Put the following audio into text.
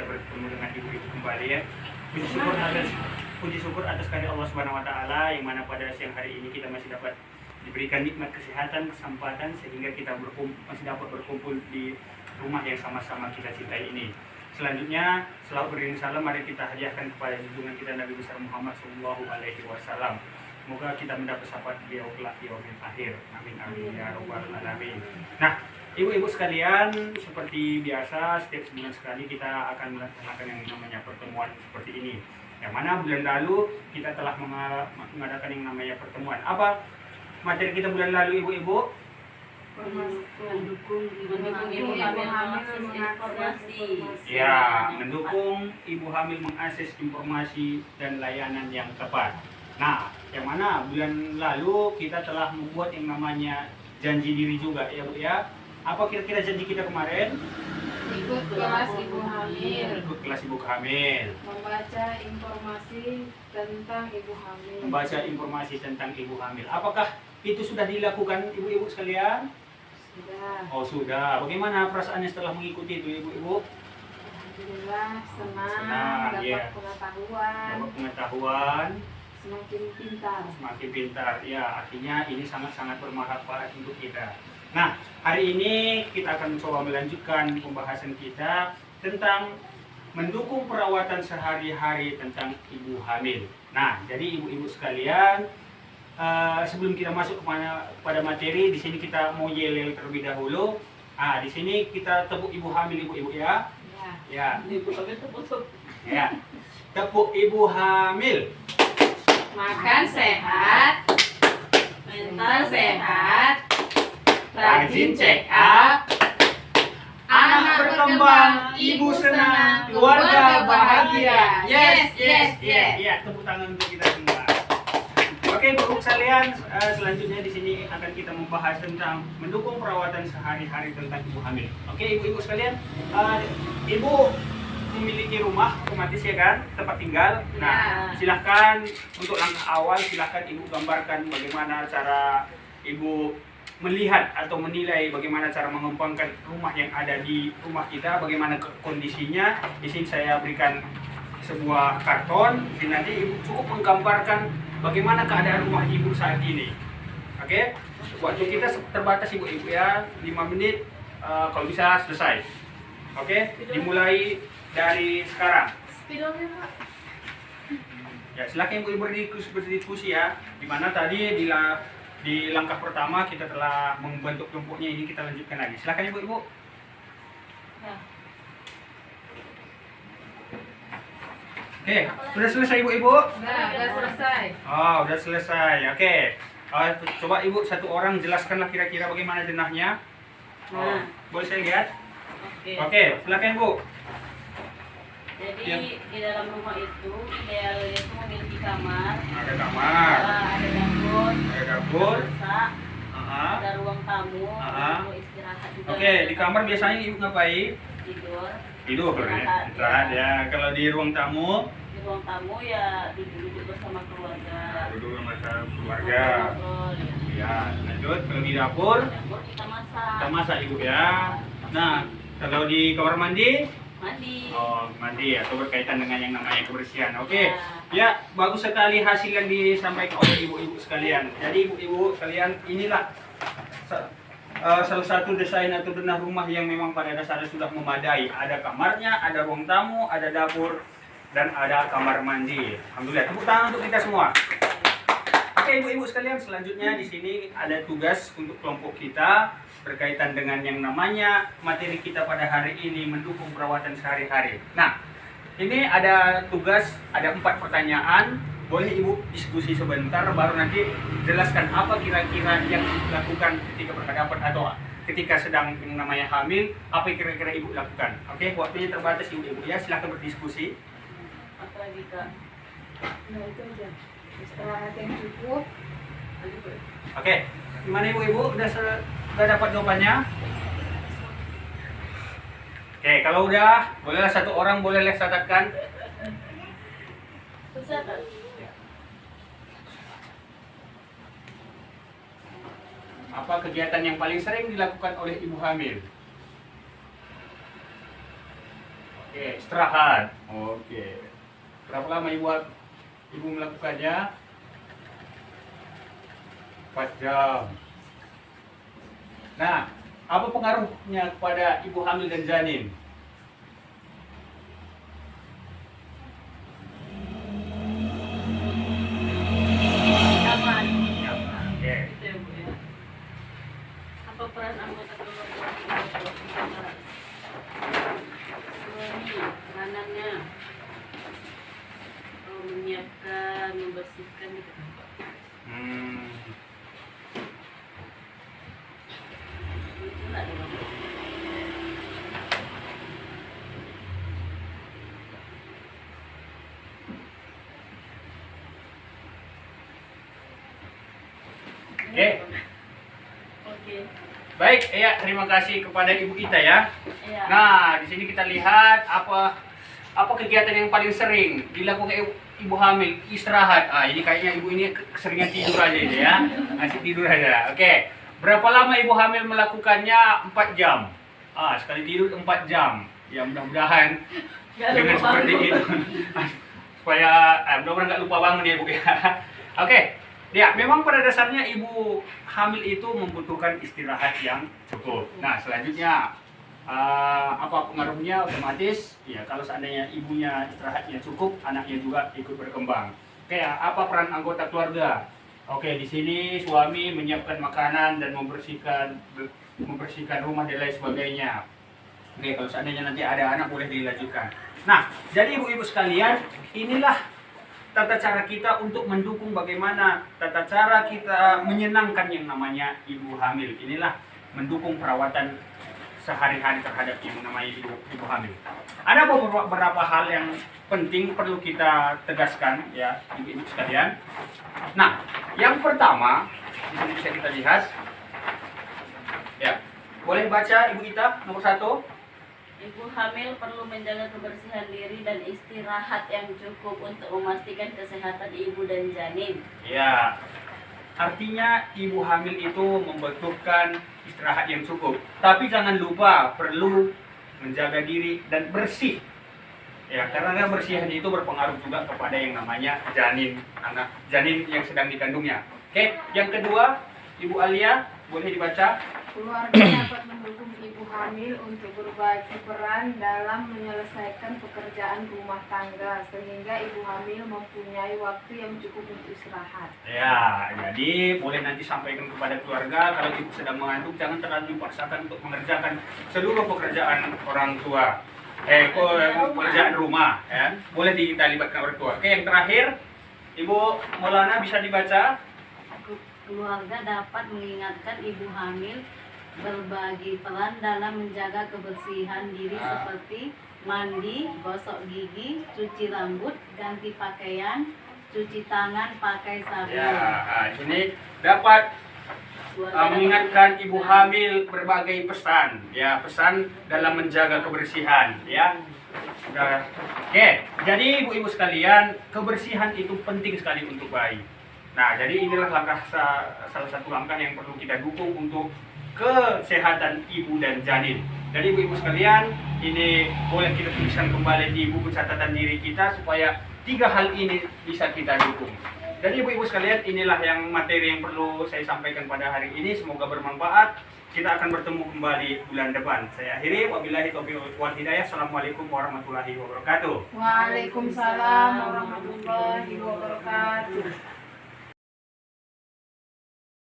bertemu dengan ibu-ibu kembali ya. Puji syukur atas kehadirat Allah Subhanahu wa taala yang mana pada siang hari ini kita masih dapat diberikan nikmat kesehatan, kesempatan sehingga kita masih dapat berkumpul di rumah yang sama-sama kita cintai ini. Selanjutnya, selalu beriring salam mari kita hadiahkan kepada junjungan kita Nabi besar Muhammad sallallahu alaihi wasallam. Semoga kita mendapat syafaat beliau kelak di yaumil akhir. Amin amin ya rabbal alamin. Nah, ibu-ibu sekalian, seperti biasa setiap sebulan sekali kita akan melaksanakan yang namanya pertemuan seperti ini. Yang mana bulan lalu kita telah mengadakan yang namanya pertemuan. Apa materi kita bulan lalu ibu-ibu? Mendukung ibu hamil informasi. Ya, mendukung ibu hamil mengakses informasi dan layanan yang tepat. Nah, yang mana bulan lalu kita telah membuat yang namanya janji diri juga ya Bu ya. Apa kira-kira janji kita kemarin? Ikut kelas ibu hamil. Ikut kelas ibu hamil. Membaca informasi tentang ibu hamil. Membaca informasi tentang ibu hamil. Apakah itu sudah dilakukan ibu-ibu sekalian? Sudah. Oh sudah. Bagaimana perasaannya setelah mengikuti itu ibu-ibu? Alhamdulillah senang, dapat iya. pengetahuan, Dapat pengetahuan, semakin pintar. semakin pintar. Ya, artinya ini sangat-sangat bermanfaat untuk kita. Nah, hari ini kita akan mencoba melanjutkan pembahasan kita tentang mendukung perawatan sehari-hari tentang ibu hamil. Nah, jadi ibu-ibu sekalian, sebelum kita masuk pada materi, di sini kita mau yel terlebih dahulu. Di sini kita tepuk ibu hamil ibu-ibu ya. Ya. Ibu hamil tepuk. Ya. Tepuk ibu hamil. Makan sehat, mental sehat, rajin check up, Anak berkembang, ibu senang, keluarga bahagia. Yes, yes, yes. Ya, tepuk tangan untuk kita semua. Oke, ibu sekalian, selanjutnya di sini akan kita membahas tentang mendukung perawatan sehari-hari tentang ibu hamil. Oke, ibu-ibu sekalian, ibu memiliki rumah otomatis ya kan, tempat tinggal. Nah, silahkan untuk langkah awal, silahkan ibu gambarkan bagaimana cara ibu melihat atau menilai bagaimana cara mengembangkan rumah yang ada di rumah kita, bagaimana kondisinya. Di sini saya berikan sebuah karton, jadi nanti ibu cukup menggambarkan bagaimana keadaan rumah ibu saat ini. Oke, waktu kita terbatas ibu-ibu ya, 5 menit, kalau bisa selesai. Oke, dimulai dari sekarang. Ya, silakan ibu berdiskusi ya. Dimana tadi di langkah pertama kita telah membentuk kelompoknya, ini kita lanjutkan lagi. Silakan ibu-ibu. Oke, sudah selesai ibu-ibu? Sudah selesai. Oh, sudah selesai. Oke. Coba ibu satu orang jelaskanlah kira-kira bagaimana denahnya. Boleh saya lihat? Oke, silakan ibu. Jadi di dalam rumah itu idealnya itu memiliki kamar. Ada kamar. Ada dapur. Ada dapur. Masak. Aha. Ada ruang tamu. Aha. Untuk istirahat juga. Oke, di kamar biasanya ibu ngapain? Tidur. Tidur ya. Istirahat ya. Kalau di ruang tamu? Di ruang tamu ya duduk bersama keluarga. Duduk bersama keluarga. Ngobrol, ya. Ya, lanjut. Kalau di dapur? Dapur kita masak. Kita masak ibu ya. Nah, kalau di kamar mandi? Mandi. Oh, mandi atau berkaitan dengan yang namanya kebersihan. Oke. Ya, bagus sekali hasil yang disampaikan oleh ibu-ibu sekalian. Jadi ibu-ibu sekalian, inilah salah satu desain atau denah rumah yang memang pada dasarnya sudah memadai. Ada kamarnya, ada ruang tamu, ada dapur, dan ada kamar mandi. Alhamdulillah. Tepuk tangan untuk kita semua. Oke, ibu-ibu sekalian, selanjutnya di sini ada tugas untuk kelompok kita berkaitan dengan yang namanya materi kita pada hari ini, mendukung perawatan sehari-hari. Nah, ini ada tugas, ada 4 pertanyaan. Boleh ibu diskusi sebentar, baru nanti jelaskan apa kira-kira yang dilakukan ketika berhadapan atau ketika sedang yang namanya hamil, apa kira-kira ibu lakukan. Oke, waktunya terbatas ibu-ibu ya, silahkan berdiskusi. Apa lagi kak? Nah itu aja. Istirahat yang cukup. Oke, gimana ibu-ibu? Udah dapat jawabannya? Oke, kalau udah, bolehlah satu orang boleh catatkan. Susah kan? Apa kegiatan yang paling sering dilakukan oleh ibu hamil? Oke, istirahat. Oke. Berapa lama ibu melakukannya? 4 jam. Nah, apa pengaruhnya kepada ibu hamil dan janin? Nyaman. Oke. Itu ya Bu ya. Apa peran anggota keluarga dalam suami, peranannya menyiapkan, membersihkan gitu. Hmm. Itu lah dong. Oke. Oke. Baik, ya terima kasih kepada Ibu Ita ya. Iya. Nah, di sini kita lihat apa kegiatan yang paling sering dilakukan ibu hamil, istirahat. Ini kayaknya ibu ini keseringan tidur aja ini ya. Asik tidur aja. Oke. Berapa lama ibu hamil melakukannya? 4 jam. Sekali tidur 4 jam. Ya mudah-mudahan Nggak dengan lupa seperti bangun. itu supaya mudah-mudahan nggak lupa bangun ya Bu ya. Oke. Ya, memang pada dasarnya ibu hamil itu membutuhkan istirahat yang cukup. Nah, selanjutnya apa pengaruhnya? Otomatis ya kalau seandainya ibunya istirahatnya cukup, anaknya juga ikut berkembang. Oke, apa peran anggota keluarga? Oke, di sini suami menyiapkan makanan dan membersihkan rumah dan lain sebagainya. Oke, kalau seandainya nanti ada anak boleh dilanjutkan. Nah, jadi ibu-ibu sekalian, inilah tata cara kita untuk mendukung bagaimana tata cara kita menyenangkan yang namanya ibu hamil. Inilah mendukung perawatan sehari-hari terhadap yang namanya ibu hamil. Ada beberapa hal yang penting perlu kita tegaskan ya ibu-ibu sekalian. Nah, yang pertama di sini bisa kita lihat. Ya, boleh baca Ibu Ita nomor 1. Ibu hamil perlu menjaga kebersihan diri dan istirahat yang cukup untuk memastikan kesehatan ibu dan janin. Ya, artinya ibu hamil itu membutuhkan istirahat yang cukup. Tapi jangan lupa perlu menjaga diri dan bersih. Ya, karena kebersihan itu berpengaruh juga kepada yang namanya janin, anak janin yang sedang dikandungnya. Oke, yang kedua, Ibu Alia, boleh dibaca? Keluarga dapat mendukung ibu hamil untuk berbagi peran dalam menyelesaikan pekerjaan rumah tangga sehingga ibu hamil mempunyai waktu yang cukup untuk istirahat. Ya, jadi boleh nanti sampaikan kepada keluarga kalau ibu sedang mengandung jangan terlalu dipaksakan untuk mengerjakan seluruh pekerjaan orang tua. Pekerjaan rumah, ya. Boleh dilibatkan orang tua. Oke, yang terakhir, Ibu Maulana bisa dibaca? Keluarga dapat mengingatkan ibu hamil berbagi peran dalam menjaga kebersihan diri seperti mandi, gosok gigi, cuci rambut, ganti pakaian, cuci tangan, pakai sabun. Ya, ini dapat mengingatkan ibu hamil berbagai pesan, ya pesan dalam menjaga kebersihan, ya. Oke, jadi ibu-ibu sekalian, kebersihan itu penting sekali untuk bayi. Nah, jadi inilah salah satu langkah yang perlu kita dukung untuk kesehatan ibu dan janin. Jadi ibu-ibu sekalian, ini boleh kita tuliskan kembali di buku catatan diri kita supaya 3 hal ini bisa kita dukung. Jadi ibu-ibu sekalian, inilah yang materi yang perlu saya sampaikan pada hari ini. Semoga bermanfaat. Kita akan bertemu kembali bulan depan. Saya akhiri. Wabillahi taufiq wal hidayah. Assalamualaikum warahmatullahi wabarakatuh. Waalaikumsalam warahmatullahi wabarakatuh.